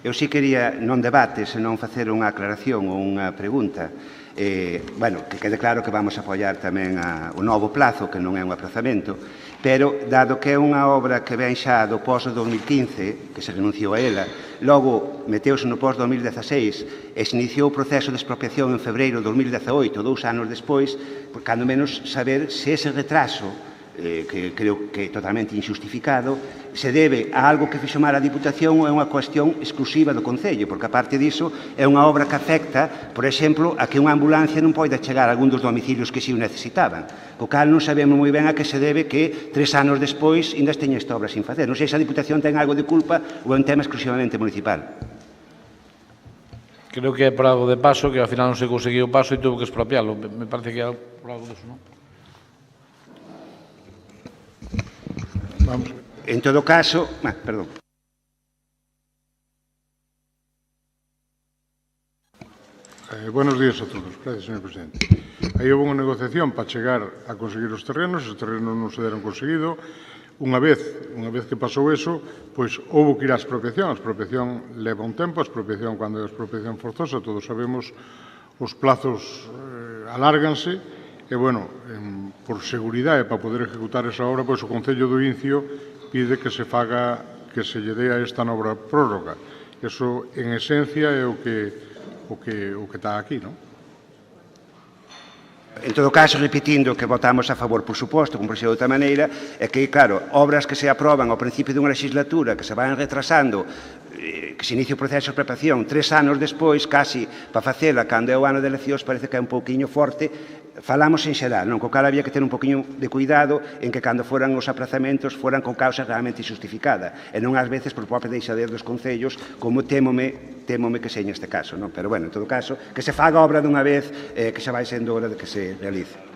Eu si quería, non debate, senón facer unha aclaración ou unha pregunta. Bueno, que quede claro que vamos a apoiar tamén o novo plazo, que non é un aprazamento, pero, dado que é unha obra que ven xa do pós-2015, que se renunciou a ela, logo meteuse no pós-2016 e se iniciou o proceso de expropiación en febreiro de 2018, 2 anos despois, cando menos saber se ese retraso, que creo que é totalmente injustificado, se debe a algo que fixo mal a Diputación ou é unha cuestión exclusiva do Concello, porque, aparte diso, é unha obra que afecta, por exemplo, a que unha ambulancia non poida chegar a algún dos domicilios que si o necesitaban. Co cal non sabemos moi ben a que se debe que 3 anos despois ainda teña esta obra sin facer. Non sei se a Diputación ten algo de culpa ou é un tema exclusivamente municipal. Creo que é por algo de paso, que ao final non se conseguiu o paso e tuvo que expropiarlo. Me parece que é por algo disso, non? Vamos. En todo caso, perdón. Buenos días a todos. Gracias, señor presidente. Aí houve unha negociación para chegar a conseguir os terrenos non se deron conseguido. Unha vez que pasou eso, pois houve que ir á expropiación. A expropiación leva un tempo, a expropiación, cando é a expropiación forzosa, todos sabemos, os plazos alárganse, e, bueno, por seguridade, para poder ejecutar esa obra, pois o Concello do Incio pide que se faga, que se lle dé a esta nova prórroga. Eso, en esencia, é o que está aquí, non? En todo caso, repetindo que votamos a favor, por suposto, como por ser de outra maneira, é que, claro, obras que se aproban ao principio dunha legislatura, que se van retrasando, que se inicia o proceso de preparación 3 anos despois, casi, para facela cando é o ano de eleccións, parece que é un pouquiño forte. Falamos en xeral, non? Co cal había que ter un poquinho de cuidado en que cando foran os aprazamentos foran con causa realmente injustificada e non ás veces por propia deixadez dos concellos, como témome que seña este caso, non? Pero, bueno, en todo caso, que se faga obra dunha vez, que xa vai sendo hora de que se realice.